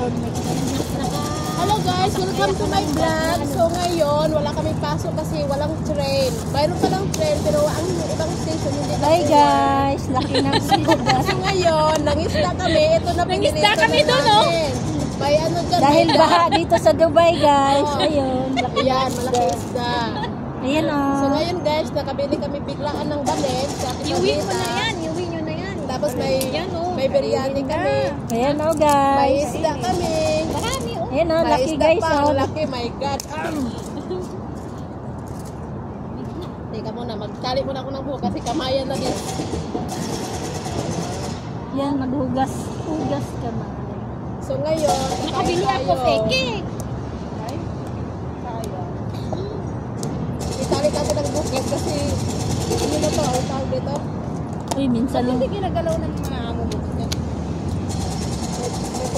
Hello guys, welcome to my vlog. So ngayon, wala kaming pasok kasi walang train. Mayroon pa lang train pero ang ibang station hindi. Bye guys, laki ng isda. So ngayon, nangisda kami. Ito na nangisda kami doon, no? May ano dyan. Dahil baha dito sa Dubai guys. Oh. Ayun, laki yan, malaki isda. Ayan o. So ngayon guys, nakabili kami biglaan ng balit. Iuwi mo na yan, iuwi nyo na yan. Tapos may biryani kami. Ayan o guys. May isda kami. Marami o. Ayan o, laki guys o. Laki, my God. Teka muna, magtali muna ako ng buhok kasi kamayan na din. Yan, maghugas. Hugas ka ba? So ngayon, nakabili ako peke. Itali ka ako ng buhok kasi ano na to, ang tawag dito? Uy, minsan lang. Hindi ginagalaw ng mga amo mo.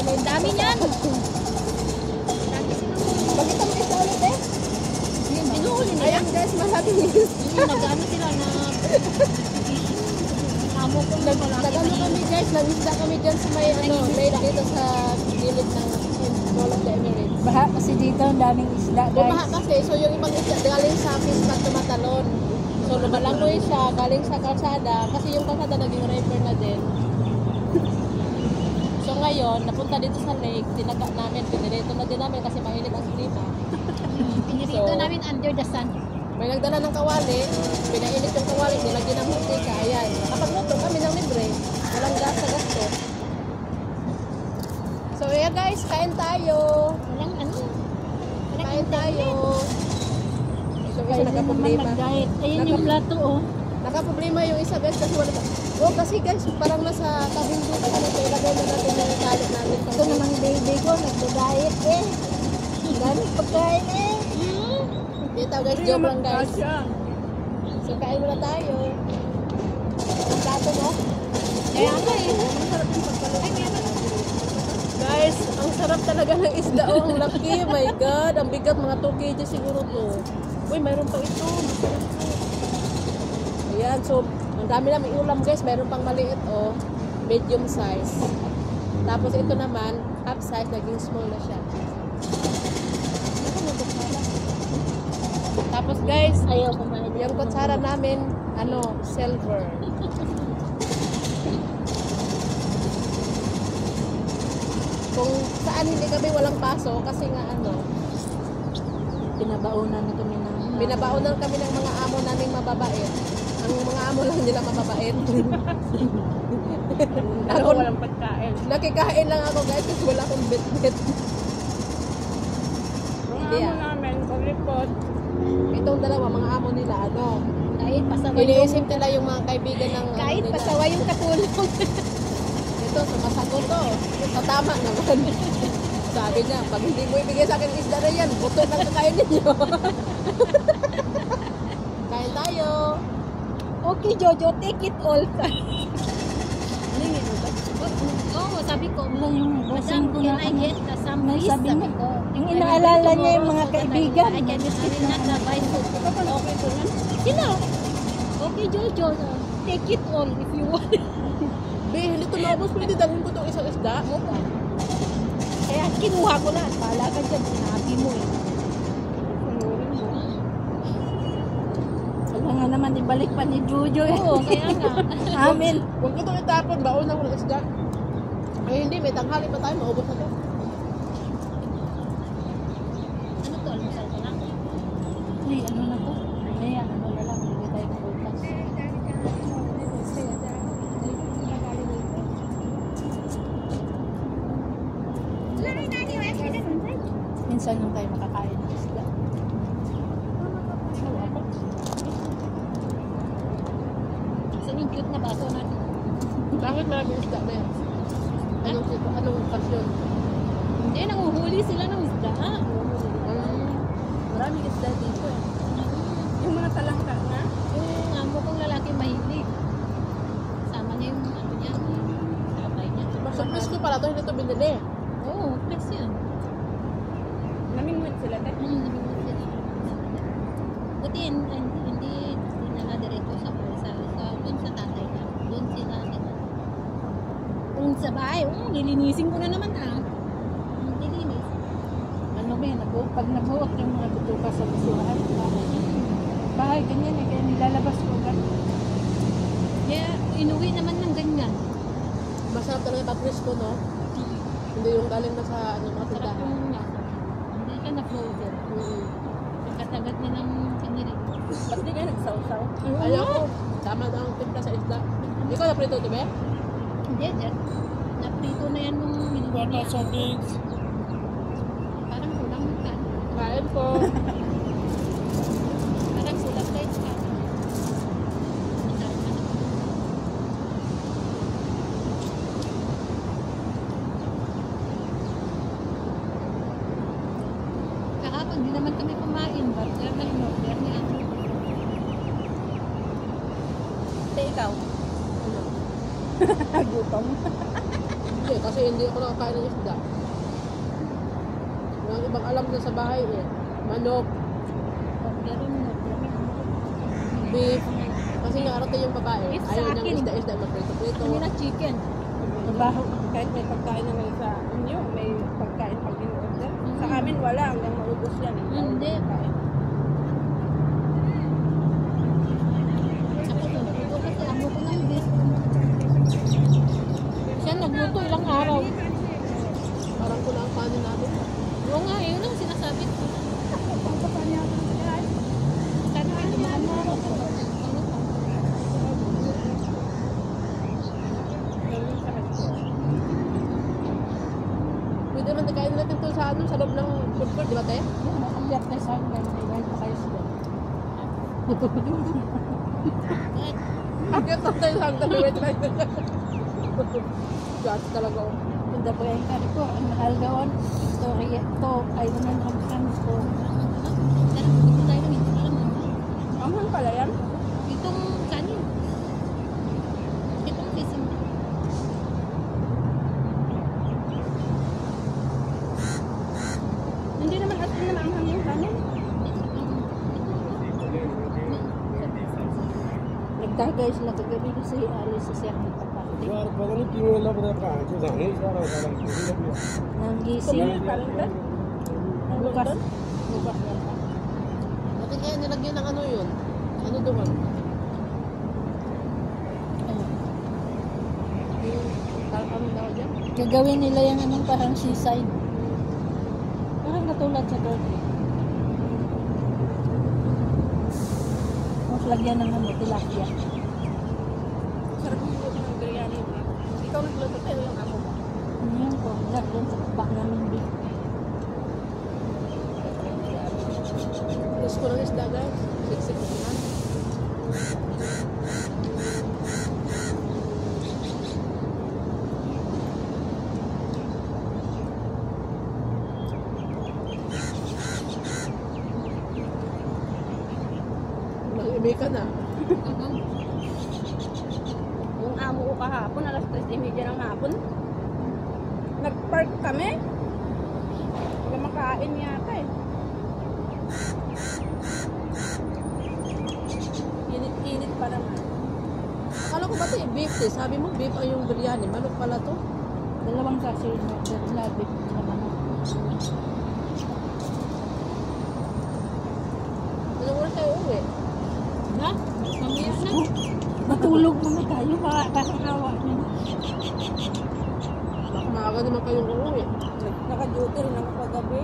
May dami niyan. Bakit ang isa ulit eh? Binuhuli nila. Ayan guys, masabi nag-ano sila na amo ko nag-ano kami guys, nag-isda kami dyan sa may lake dito sa gilid ng Mall of the Emirates. Baha kasi dito, ang daming isda guys. Baha kasi, so yung ibang isda galing sa fish pag tumatalon. So lumalangoy siya, galing sa kalsada, kasi yung kalsada naging river na din. So ngayon, napunta dito sa lake, tinaga namin, pinirito na din namin kasi mainit ang klima. Pinirito namin under the sun. May nagdala ng kawali, pinainit yung kawali, nilagyan ng mantika, ayan. Nakapagluto kami ng libre, walang gas sa gasto. So yeah guys, kain tayo. Walang ano. Kain tayo. So isa Kaya nakaproblema. Ayan yung plato oh. Nakaproblema yung isa guys kasi wala. Oh kasi guys, parang nasa tabing dito kami, so ilagay na natin yung kalit natin. Ito namang baby ko, nagda-diet eh. Dami pagkain eh. Dito guys, joke lang guys. So kain muna tayo. Ang plato mo? Kaya nga eh. Guys, ang sarap talaga ng isda. Oh, ang laki. My God. Ang bigat. Mga 2 kg siguro to. Uy, mayroon pa ito. Masarap to. Ayan. So, ang dami namin ulam guys. Mayroon pang maliit. Oh. Medium size. Tapos ito naman, half size. Naging small na siya. Tapos guys, Ayaw kumain. yung kutsara namin, silver. Kung saan hindi kami walang paso kasi nga Pinabaunan na kami ng binabaonan kami ng mga amo naming mababait. Ang mga amo lang nila mababait. Ako Walang pagkain. nakikain lang ako guys kasi wala akong bit-bit. Hindi namin, pag-report. Itong dalawa, mga amo nila, Kahit pasaway yung... iniisip nila yung mga kaibigan ng Kahit nila. pasaway yung katulong. Ito, sumasagot to. Tama naman. Sabi niya, pag hindi mo ibigay sa akin isda na yan, buto lang kakain ninyo. Kain tayo. Okay, Jojo, take it all. Oo, sabi ko, Wala yung bossing ko na can I get some rice? sabi Sabi niya. ko. Yung inaalala niya yung mga kaibigan. I can not buy food. Okay po yan. Sila. Okay, Jojo, take it all if you want. Be, hindi ito naubos. Pwede dalhin ko itong isang isda. Kaya kinuha ko na. Pala ka dyan, sinabi mo eh. Wala nga naman ibalik pa ni Jojo eh. Oo, kaya nga. Amin. Huwag ko itong itapon. Baon ako ng isda. Eh, hindi. May tanghali pa tayo. Maubos na ito. Ano to? Almusal ko na? Uy, ano na to? Ayan, ano na lang. Hindi tayo bukas. Minsan lang tayo makakain ng isda. Saan yung cute na baso natin? Bakit maraming isda na yan? Anong okasyon? Hindi, nanguhuli sila ng isda. Maraming isda dito. Yung mga talangka na? Yung amo kong lalaki mahilig. Sama niya yung ano niya, yung kapay niya. Sa Prisco pala ito, hindi ito binili. Oo, please yan. Namingwit sila tayo. Namingwit sila. Buti hindi nila diretso sa doon sa tatay na. Doon sila nila. Kung sa bahay, nilinisin ko na naman kami, pag nabuot yung mga tutuka sa basurahan, bahay, ganyan eh, kaya nilalabas ko agad. Kaya inuwi naman ng ganyan. Masarap talaga pag-fresh ko, no? Hindi yung galing na sa ano, mga Sarap tindahan. yung lasa. Hindi ka na-frozen. Pagkatagat niya ng pinili. Ba't di kayo nagsaw-saw? Ayaw ko. Tama na ang timpla sa isda. Ikaw na prito, diba? Hindi, Jet. Naprito na yan nung minili. Parang kulang ng kan. Kain ko. Parang kulang tayo sa kan. Kahapon, di naman kami kumain. Burger na in-order niya. Ikaw? Gutom. Hindi, kasi hindi ako nakakain ng isda. Walang ibang alam na sa bahay eh. Manok, Burger rin in-order niya. beef. Kasi nga arate yung babae. It's Ayaw sa niyang akin. isda-isda magprito-prito. Hindi na chicken. Trabaho, kahit may pagkain naman sa inyo, may pagkain pag in-order. Sa amin wala, hanggang maubos yan. Hindi. Ako nagluto kasi amo ko ng beef. Siya nagluto ilang araw. Parang ko na ang paano namin. Oo nga, yun ang sinasabi ko. Sana ito mga araw. Pwede naman nakain natin ito sa ano, sa loob ng food court, di ba tayo? Ang lihat na sa akin, may pa kayo sila. Agad na tayo sa hanggang wait right. Gats talaga ako. Punta po yung kari ko, ang mahal gawon. Ito ay naman ang transport. Ito tayo ng ito lang. Amang pala yan? Itong kanin. Itong kising. Hindi naman atin na maanghang yung kanin. Nagtagay sila kagabi kasi alis sa siyang nagpapakti. यार पता नहीं क्यों अल्लाह पता कहाँ है जाने ही सारा सारा Nang gising. Bukas. Bukas yan. Bakit kaya nilagyan ng ano yun? Ano doon? Parang ano daw dyan? Gagawin nila yung anong parang seaside. Parang katulad sa Turkey. Tapos lagyan ng ano, tilapia. Sarap yung luto ng biryani. Ikaw nagluto tayo yung amo mo. Ano yun po? Lagyan sa bak namin beef. Gusto ko ng isda guys. Siksik ko naman. Nag-ibig ka na. Yung amo ko kahapon, alas 3:30 ng hapon. Nag-park kami. Hindi makain yata eh. Init-init pa naman. Akala ko ba ito beef eh? Sabi mo beef ay yung biryani. Manok pala to. Dalawang sachet na beef na manok. Anong oras tayo uwi? Na? Mamaya na. Matulog muna tayo, parang awa niya. Baka maaga naman kayong uuwi. Naka-duty rin ako kagabi.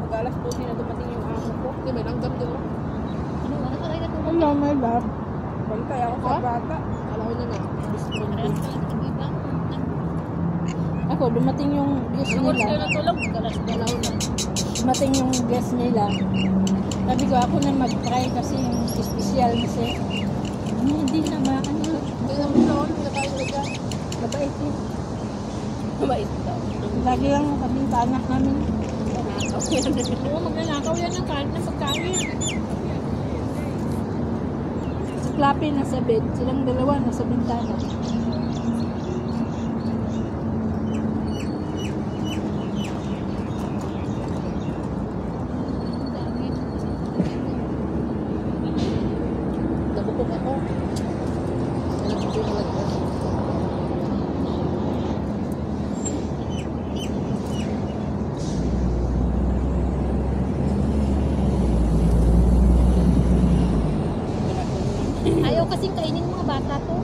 Mag-alas 12 na dumating yung amo ko. Hindi, may langgam din mo. Ano ba? Ano kayo natulog? Hello, my love. Bantay ako sa Ha? bata. Akala ko niya na. Parehas ka lang ng iba. Ako, dumating yung guest Ano oras kayo nila. natulog? Kalas Dalaw na. Dumating yung guest nila. Sabi ko, ako na mag-try kasi yung special na siya. Hindi na ba? Ano? Tingnan mo noon. Nakain na dyan. Mabait yun. Mabait daw. Lagi lang kami anak namin. Oo, magnanakaw yan ng kahit na pagkain. Si Clappy nasa bed. Silang dalawa nasa bintana. Nabukok ako. Alam ko yung lagyan. kasing kainin ng mga bata to.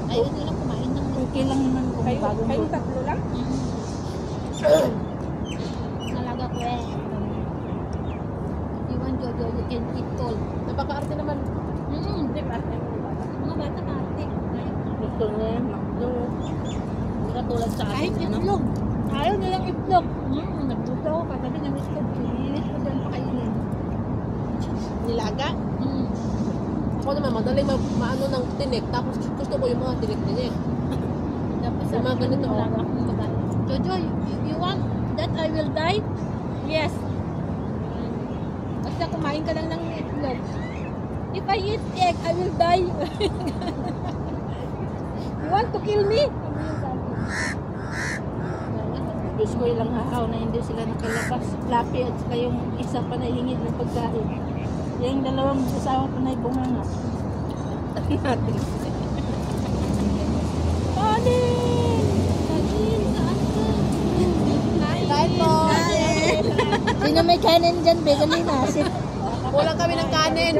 Ayaw nilang kumain ng Okay lang naman kung bagong Kayong luto. tatlo lang? nalaga ko eh. You want Jojo, you can eat all. Napaka-arte naman. Hindi, arte mo bata. Mga bata arte. Gusto niya yung McDo. Hindi ka tulad sa Kahit atin, ano? itlog. Ayaw nilang itlog. Nagluto ako kagabi ng itlog. Pinilit ko dyan pakainin. Nilaga. Ako naman, madaling maano ng tinik. Tapos gusto ko yung mga tinik-tinik. Tapos Yung mga ganito, oh. Wala akong magalit. Jojo, you want that I will die? Yes. Basta kumain ka lang ng itlog. If I eat egg, I will die. You want to kill me? Diyos ko ilang araw na hindi sila nakalabas. Fluffy at saka yung isa pa na hingid ng pagkain. Yung dalawang asawa pa na bunganga. Natin. Kanin! Kanin! Saan ka? Kain po. Sino may kanin dyan? Begalin na. Kulang kami ng kanin.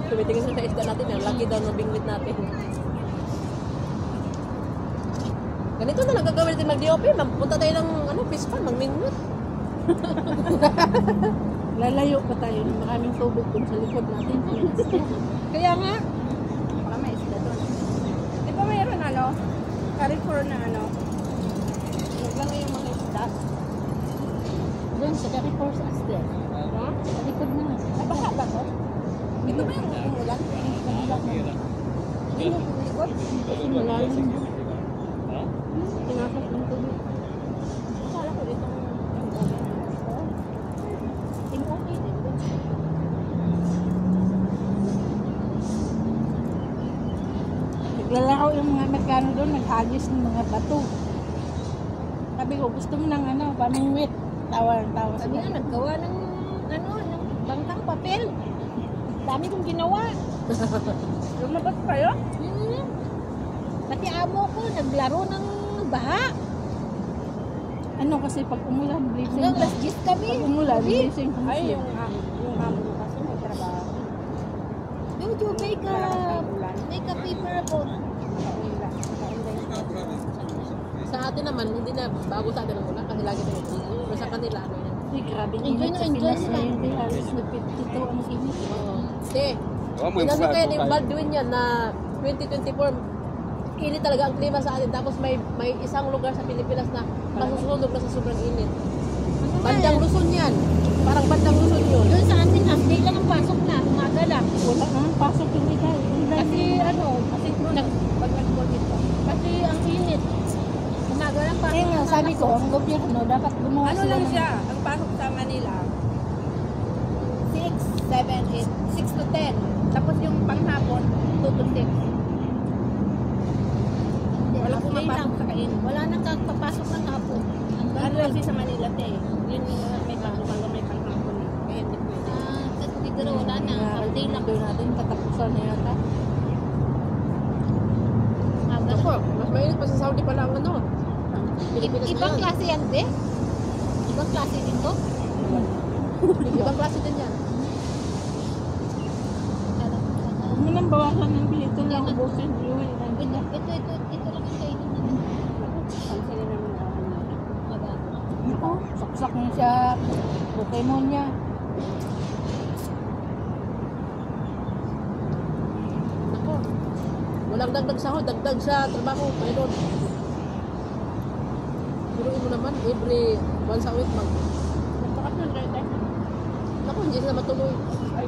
Tumitingin sa isda natin. Ang laki daw ng bingwit natin. Ganito na lang gagawin natin mag-DOP. Punta tayo ng fish pan, mag-mingwit. Lalayo pa tayo ng maraming tubig kung sa likod natin. Kaya nga, Baka may isda doon. Di ba mayroon Carrefour na naglagay yung mga isda. Doon sa Carrefour sa Aster. Ha? Sa likod na. Ay, baka ba to? Ito ba yung umulan? Hindi mo pumigot? Kasi malalim doon. Pinasok ng tubig. Akala ko itong okay din. Naglalaro yung mga Amerikano doon, naghagis ng mga bato. Sabi ko, gusto mo ng pamingwit. Tawa Sabi nga, naggawa ng bangkang papel. Dami kong ginawa. lumabas kayo? Pati amo ko, naglaro ng baha. Ano kasi pag umulan, blessing Hanggang ka. last gist kami. Pag umulan, blessing ka. Ay, yung amo mo kasi may trabaho. Jojo, make a paper about. Sa atin naman, hindi na bago sa atin ang ulan kasi lagi tayo. Pero sa kanila, ano yan? Ay, grabe Enjoy init na sa enjoy Pinas sila. ngayon. Di halos na 52 ang init. Oo. Te, inano kaya ni Baldwin yan na 2024, init talaga ang klima sa atin. Tapos may isang lugar sa Pilipinas na masusunog na sa sobrang init. Bandang Luzon yan. Parang bandang Luzon yun. Doon sa amin, half day lang ang pasok na. Umaga lang. Wala naman pasok hindi tayo. Kasi pag nag-COVID pa. Kasi ang init. Umaga lang pasok. Kaya nga, na sabi ko, pasok. ang gobyerno dapat gumawa Ano sila lang ng- siya, ang pasok sa Manila, 6, 7, 8, 6 to 10. Tapos yung panghapon, 2 to 6. Wala Half day pumapasok lang. sa kain. Wala nang papasok ng hapon. Ano kasi sa Manila, te? Yun yung may pasok may panghapon. Kaya hindi pwede. Sa Tigro, wala na. Half day lang. Doon natin, katapusan na yata. Umaga Ako, lang. mas mainit pa sa Saudi pala ang Pilipinas Ibang na yan. klase yan, be? Ibang klase din to? Ibang klase din yan. Huwag mo nang bawasan ng bilito lang ubusin. Iwan lang. Ito lang yung kainin namin. Pansinin namin na Magago. Ito, saksak niya sa Pokemon niya. Ako, walang dagdag sahod, dagdag sa trabaho. Mayroon. Puruin mo naman, every once a week Nagpakasyon rin tayo. Ako, hindi sila matuloy. Ay,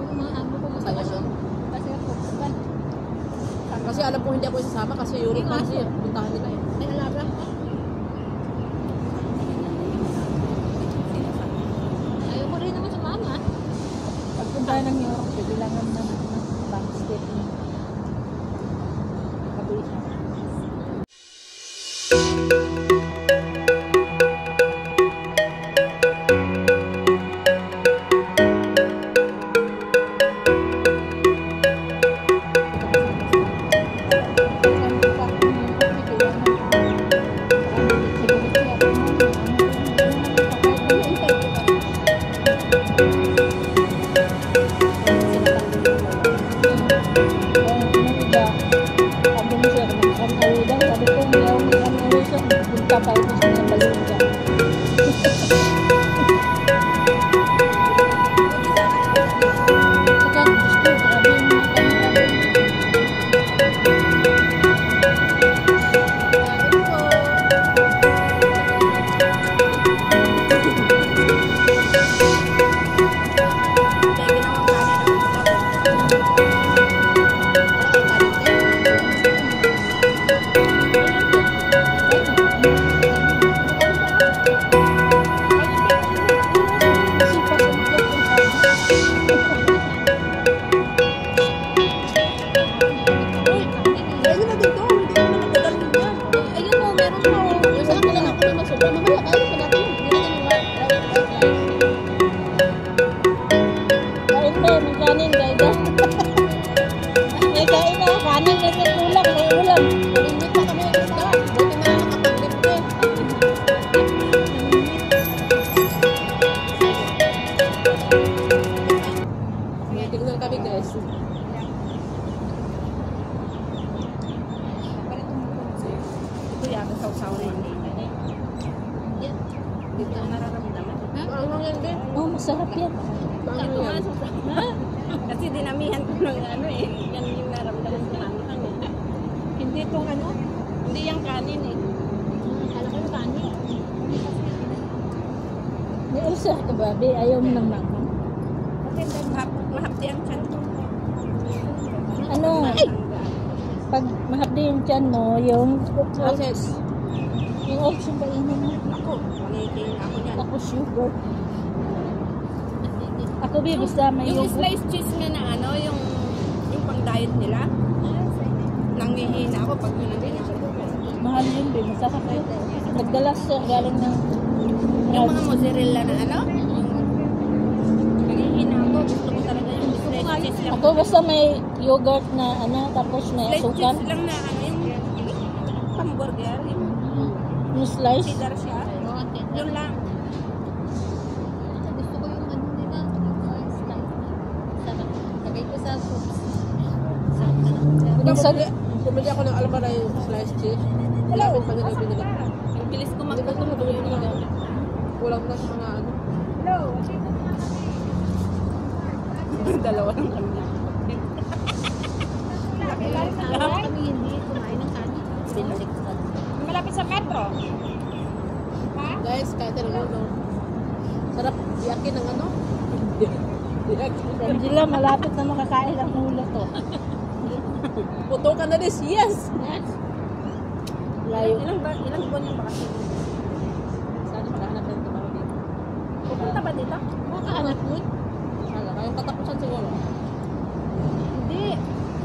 Yung mga amo ko Masaya masakasyon. Kasi ako, kan, kasi alam ko hindi ako isasama kasi Europe Yung kasi aso. puntahan nila eh. may alaga. Ayaw ko rin naman sumama. Pagpunta ng Europe, bilangan ng bank statement. Kabisa. Oh, masarap yan. Kasi dinamihan ko ng ano eh. Yan yung naramdaman ko namin. Hindi itong ano? Hindi yung kanin eh. Kala ko yung kanin. May ulcer ka ba? Be, ayaw mo ng mama. Kasi mahapdi ang tiyan ko. Ano? Pag mahapdi yung tiyan mo, yung Process. yung oats yung kainin mo. Ako, mangikin ako niyan. Ako sugar. Ako be, basta may Yung yogurt. sliced cheese nga na ano, yung pang diet nila. Nangihina ako pag pinagin ako. Mahal yun be, masarap yun. Nagdalas siya galing ng Yung mga mozzarella na ano, nangihina ako. Gusto ko talaga yung sliced cheese lang. Ako basta may yogurt na ano, tapos may Sliced asukal. cheese lang na ano, yung hamburger. Yung slice. Cheddar siya. Yun lang. Gusto ko yung ano nila. Sarap. Lagay ko sa soups. Minsan, Bumili ako ng almaray sliced cheese. Malapit pa nila binili. Ang bilis ko Hindi ko ito bumili nila. Kulang na sa mga ano. Dalawa lang kami. Kami hindi kumain ng kanin. Binaliktad. Malapit sa metro. Guys, kahit ng ano. Sarap yakin ng ano. Angela, malapit na makakain ang ulo to. Puto ka na this. Yes! Layo. Ilang buwan yung bakasyon? Sana makahanap ng trabaho dito. Pupunta ba dito? Makahanap nun? Kala kayong katapusan siguro. Hindi.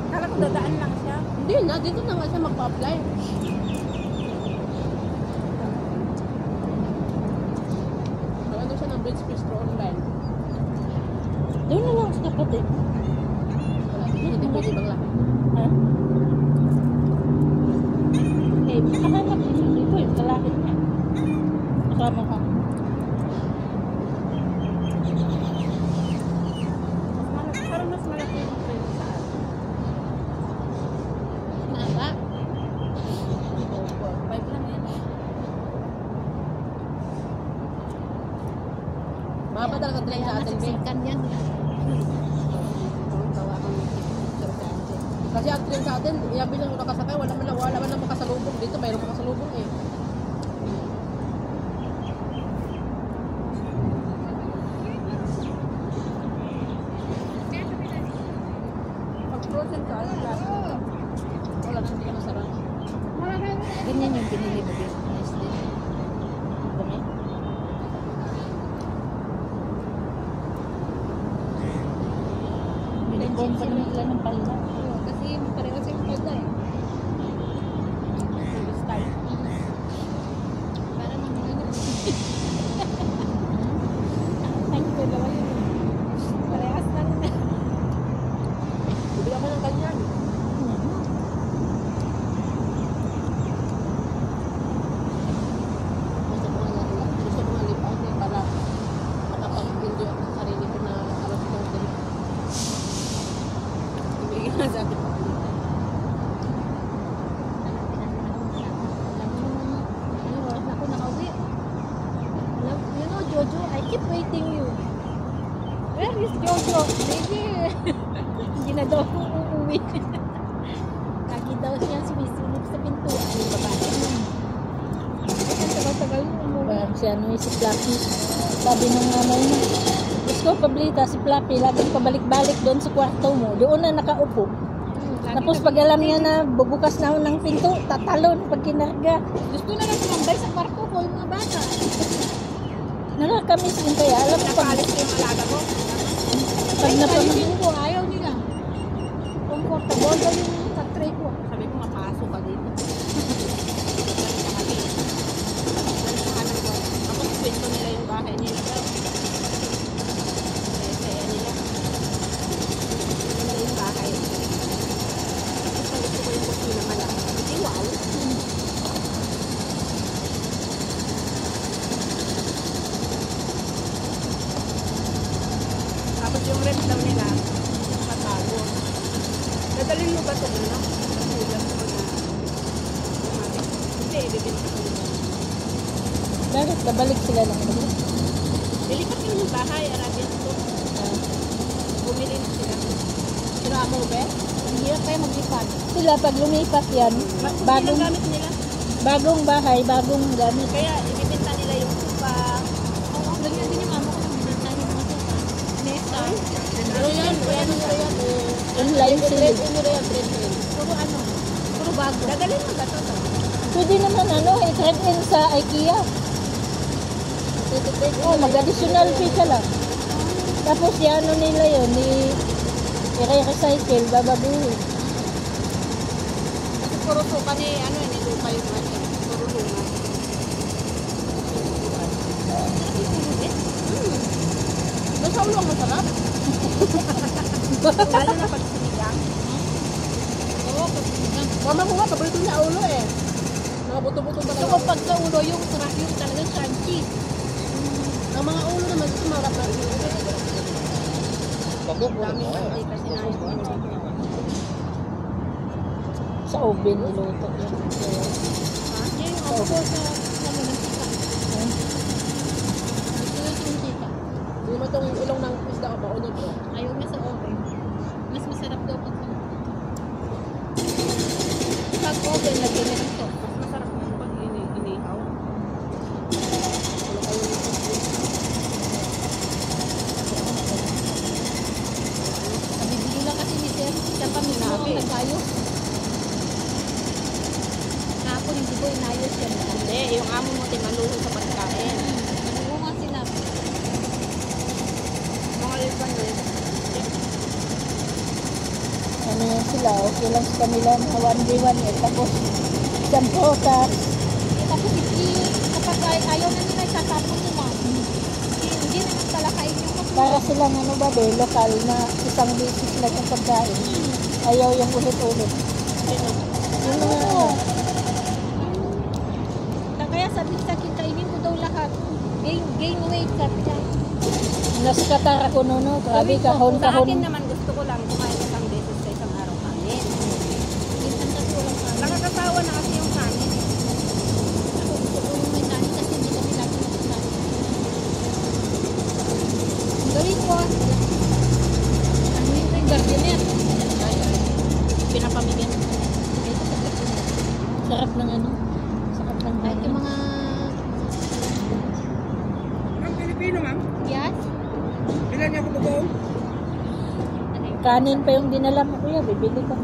Kala ko dadaan lang siya. Hindi na, dito na nga siya magpa-apply. Ano siya ng Bridge Bistro online. Doon na lang sa kapatid. Wala, hindi pwede bang lahat. Ha? Eh, makahanap din siya dito yung kalapit niya. Kasama ka. Parang mas malaki yung train sa atin. Mahaba. 5 lang yan. Mahaba talaga train sa atin, Bing. yan. Kasi ang train sa atin, iyabi lang yung nakasakay, wala man lang makasalubong. Dito, mayroong makasalubong eh. Pag frozen ka, ano lang? Wala nang hindi masarap. Ganyan yung binili mo din. Nice din. Dami. Binibom pa naman sila ng palda. Kasi pareho sa yung palda eh. Style. Para mga ano. Ay, ko naman yun. Parehas lang. Bibili ako ng kanyan. Gusto ko nga live out eh, para makapag-enjoy ako sa sarili ko na alam ko din. Ibigay na sa atin. Ako nakauwi. You know, Jojo, I keep waiting you. Where is Jojo? Baby! Hindi na daw ako uuwi. Lagi daw siya sumisilip sa pintuan. Yung babae. Ay, ang tagal-tagal mo. Si ano yung si Fluffy. Sabi ng nanay mo, ko, Pablita, si Flappy, laging pabalik-balik doon sa kwarto mo. Doon na nakaupo. Tapos pag alam niya na bubukas na ako ng pinto, tatalon pag kinarga. Gusto na lang sumambay sa kwarto ko yung mga bata. Nakakamiss din kaya. Alam mo, pag, Napaalis ko yung alaga ko. pag napamagin Palisin ko, ayaw nila. Comfortable daw yung katray ko. Sabi ko, mapasok ka dito. Tapos kwento nila yung bahay nila daw. Kaya nila. Nila yung bahay. Tapos gusto ko yung kusina malaki. Hindi, wow. Tapos yung rent daw nila, matago. Dadalhin mo ba ito na? Kulang mo na. Hindi, ibibinta ko nila. bakit babalik sila ng ano? Nilipat yun yung bahay, Arabian to. Bumili na sila. Sino mo ba? Hindi na kayo maglipat. Sila pag lumipat yan, bagong, gamit nila. bagong bahay, bagong gamit. Kaya ibibinta nila yung sopa. Oo, ganyan din yung mama ko nang binenta yung mga sopa. Mesa. Ano yan? Online sila. Puro ano? Puro bago. Dadalhin mo ba ito? Pwede naman ano, i-trade in sa IKEA. Oh, mag-additional fee ka lang. Tapos yan ano nila yun, i-recycle, babaguhin. Kasi puro sopa ni ano, ni lupa yung ano. Puro luma. Nasa ulo ang masarap. Lalo na pag sinigang. Oo, pag sinigang. Mama ko nga, paborito niya ulo eh. Mga buto-buto Gusto talaga. ko pag sa ulo yung sarap yung talagang crunchy. Ang mga ulo naman, gusto marap na ulo. Daming hindi kasi na Sa oven, iluto yan. Yan yung ako ko sa ano ng sika. Gusto ko yung sika. Hindi mo itong ilong ng isda ko, maunod ko. Ayaw na sa oven. Mas masarap daw pag pag oven, lagyan na ng sauce. Mas masarap na pag inihaw. Nabibili lang kasi ni Sir. Siya pa mismo ang nag-ayos. Kahapon hindi ko inayos yan. Hindi, yung amo mo timaluho sa pagkain. Oo nga sinabi. Mga liban eh. Ano yan sila, okay lang sa kanila na 1v1 eh. Tapos, isang prutas. Tapos kapag ayaw na nila, itatapon nila. Hindi naman talakain yung kapag. Para silang ano ba de, lokal na isang beses lang yung pagkain. Ayaw yung ulit-ulit. Yung mga ano, Kaya sabi sa akin, kainin ko daw lahat. Gain weight, sabi niya. nasa Qatar ako no, grabe Sa akin kahon-kahon. naman gusto ko lang kumain isang beses sa isang araw kanin. Isang kasulang kanin. Nakakatawa na kasi yung kanin. Ako gusto ko yung may kanin kasi hindi kami lagi nagkain. Gawin ko. Ano yung gardener? Pinapamigyan. Sarap ng ano, sarap ng Kahit yung mga Ang Pilipino, ma'am. yes. Ilan niya ako bagoong? kanin pa yung dinala mo kuya, bibili ka.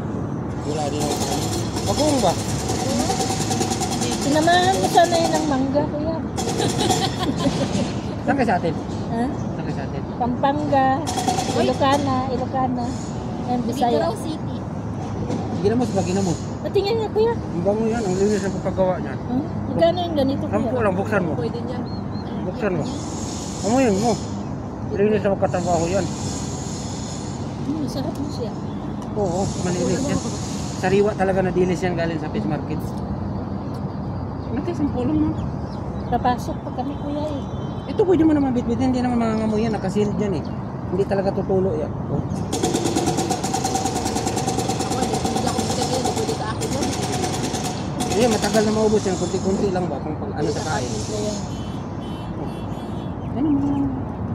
Wala din ako. Bagoong ba? Sinamahan mo sana yun ng mangga kuya. Saan ka sa atin? Ha? Saan ka sa atin? Pampanga, Ilocana, and Bisaya. Bigaraw City. Gina mo, sabagin mo. Patingin nga kuya. Ang bango yan, ang linis ang pagkagawa niyan. Huh? Magkano yung ganito Sampo kuya? lang, buksan mo. Pwede niya. Buksan mo. Amoyin mo. Linis ang pagkatrabaho yan. Sarap mo siya. Oo, malinis yan. Sariwa talaga na dilis yan galing sa fish market. Natin, sampulong mo. Papasok pa kami kuya eh. Ito pwede mo naman bitbitin, hindi naman mangangamoy yan, nakasealed yan eh. Hindi talaga tutulo yan. Oh. Ako, hindi ako bigyan yun. Pwede sa akin yun. Eh, matagal na maubos yan, kunti-kunti lang ba kung pag ano sa kain. Ano mo,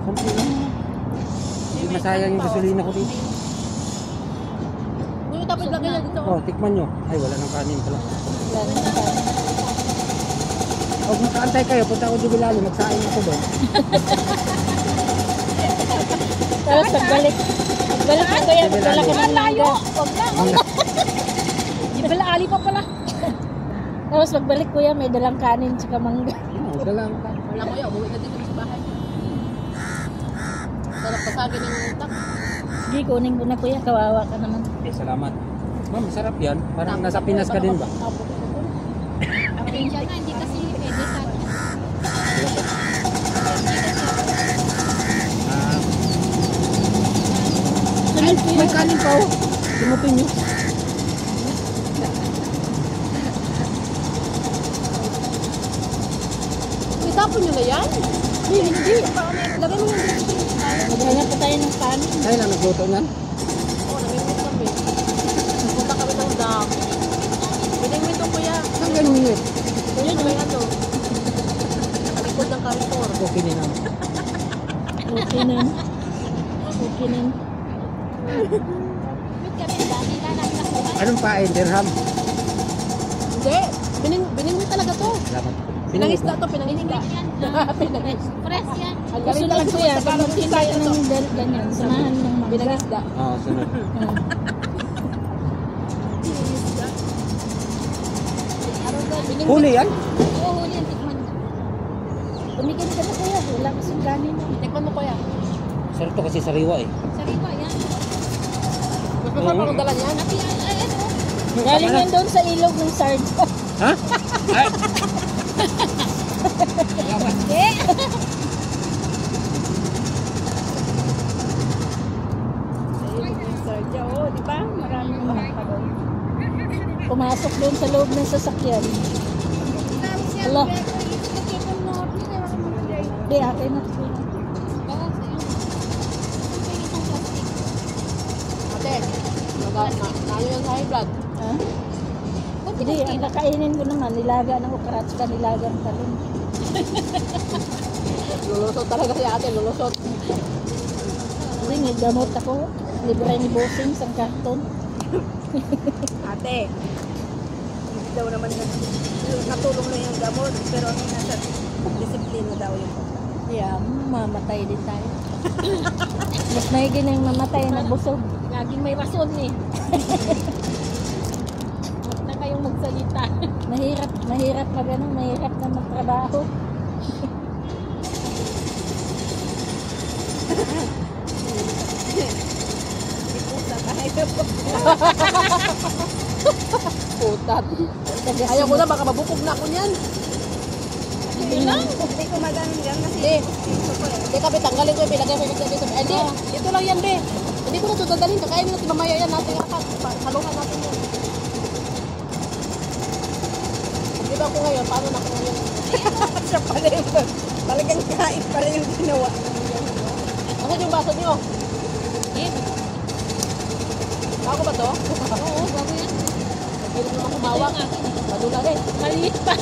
sampulong mo. Hindi masayang yung gasolina ko dito. Ngayon tapos lagay na dito. Oh, tikman nyo. Ay, wala nang kanin pala. Wala na kanin. Huwag makaantay kayo, punta ako jubilalo, magsaing ako doon. Tapos pagbalik ko kuya, magdala ka ng mangga. Mangga. Di pala, ali pa pala. Tapos pagbalik kuya, may dalang kanin tsaka mangga. Oo, dalang ka. Wala ko yan, umuwi na dito sa bahay. Sarap pasagin ng utak. Sige, kunin ko na kuya, kawawa ka naman. Okay, salamat. Ma'am, sarap yan. Parang nasa Pinas ka din ba? Pasensya na, hindi kasi pwede sa atin. Ay, may kanin pa oh. Tumupin nyo. Itapon nyo na yan? Hindi. Lagay mo yung dito. Maghanap pa tayo ng kanin. Tayo lang nagluto niyan. Oo, namimit kami. Punta kami ng dam. Binimit ko kuya. Ang ganun yun. Kuya, may ano. Nakalikod ng Carrefour. Okay din naman. Okay na. Okay na. Wait kami, dami na namin nakuha. Anong pain? Dirham? Hindi. Binimit talaga to. Salamat. Pinangisda to, pinangisda. Pinangisda. Fresh yan. Ang galing Sunod talaga kuya, sa pag magtinda ka ng ganyan, samahan ng mangga. Pinangisda. Oo, sunod. Huli yan? Oo, huli yan, tikman. Tumigil ka na kuya, wala kasing kanin. Tikman mo kuya. Sarap to kasi sariwa eh. Sariwa yan. Mas masarap akong dala niyan. Kasi ano, Galing yan doon sa ilog ng Sardo. Ha? Ay! eh. Sardo, oh, di ba? Maraming mga pa doon. Pumasok doon sa loob ng sasakyan. Hello. Di, akin na. Ate, nayo yan sa high blood. Ha? Hindi, ang kakainin ko naman, nilaga ng ukrat, saka nilagang talong. Lulusot talaga si ate, lulusot. Hindi, may gamot ako. Libre ni Bossing, isang karton. Ate, hindi daw naman natulong na yung gamot, pero ano nasa disiplina daw yun. Yeah, mamatay din tayo. Mas maigi na yung mamatay na busog. Laging may rason eh. Huwag na kayong magsalita. Mahirap mahirap na magtrabaho. Putat. Ayaw ko na, baka mabukog na ako niyan. Hindi ko maganon yan kasi Hindi. Hindi ka, tanggalin ko yung pilagay mo yung dito. Eh, di, ito lang yan, be. Hindi ko na ito dadalhin. Kakainin natin mamaya yan natin. Salungan natin yan. Di ba ako ngayon? Paano na ako ngayon? siya pala yung talagang kain pala yung ginawa. Asan yung baso niyo? Eh, Bago ba to? oo, bago yan. Hindi naman kumawak. Madula rin. Maliit pa.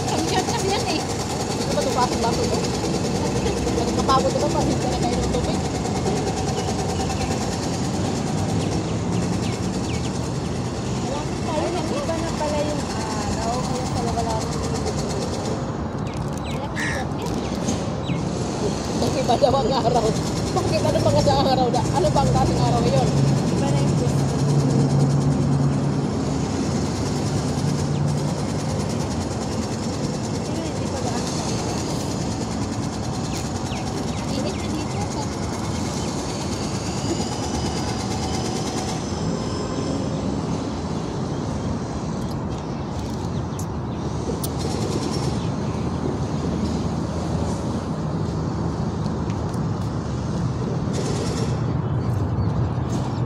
Ang shot kasi yan eh. Ano ba itong baso mo? Nagkapagod ito pa. Hindi ka na kayo ng tubig. Iba na pala yung araw, kaya pala wala Bakit ba daw ang araw? Bakit ano ba kasi ang araw? Ano ba ang kasing araw ngayon? iba na yung gusto. Hindi pa ba? Init na dito.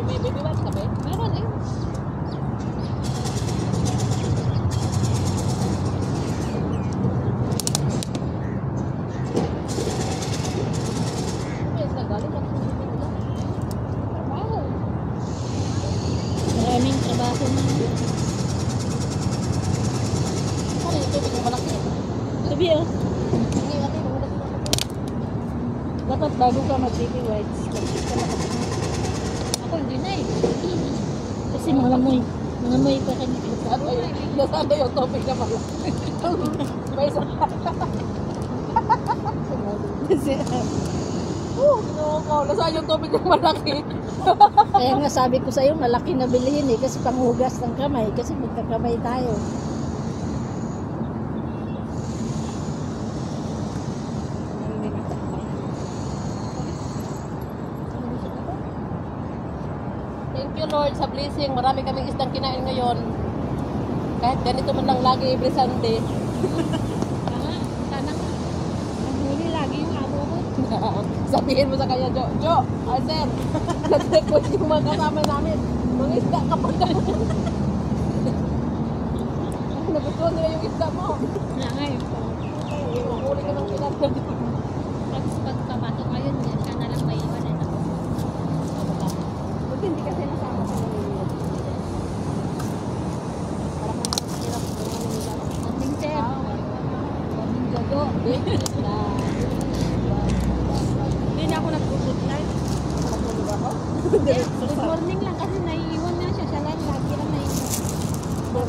Bibibiwas ka ba? Meron eh. Ay, nagaling ako. Wow. Maraming trabaho na. Ano yung tubig na malaki? Sabi oh, Hindi, ate, mahulog na ako. dapat bago ka mag-baby whites, mag-check ka na kasi. Ako hindi na eh. Kasi mangamoy pa kanya. Nasaan ba yung tubig na malaki? May isa. No, nasaan yung tubig yung malaki? Kaya nga sabi ko sa'yo, malaki na bilhin eh. Kasi panghugas ng kamay. Kasi magkakamay tayo. Thank you Lord sa blessing. Marami kaming isdang kinain ngayon. Kahit ganito man lang lagi every Sunday. Sana naghuli lagi yung amo ko. Sabihin mo sa kanya, Jo, sir, nag-request yung mga kasama namin. Mga isda ka pa na. Nagustuhan nila yung isda mo. Na nga yun. Huli ka ng pinatid. Pagpapasok ngayon, siya na lang may iwan eh. Buti hindi kasi nasama sa mga Morning, sir. Morning, Jogo. Hindi na ako nag-good night. Good morning lang kasi naiiwan na siya. Siya lang, lagi lang naiiwan.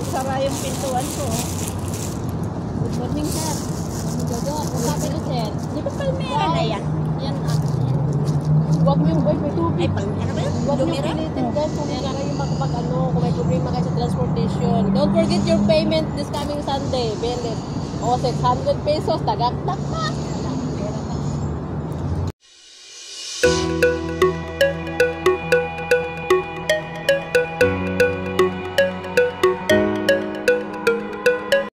Sara yung pintuan ko. Good morning, sir. Morning, Jogo. Sabi ko, sir. Di ba palmera na yan? Yan, Huwag niyong boy, may tubig. Ay, palmera ba yan? Huwag niyong pilitin guys kung hindi kayo makapag-ano, kung may problema kayo sa transportation. Don't forget your payment this coming Sunday, Beles. O, 600 pesos, tagaktak na.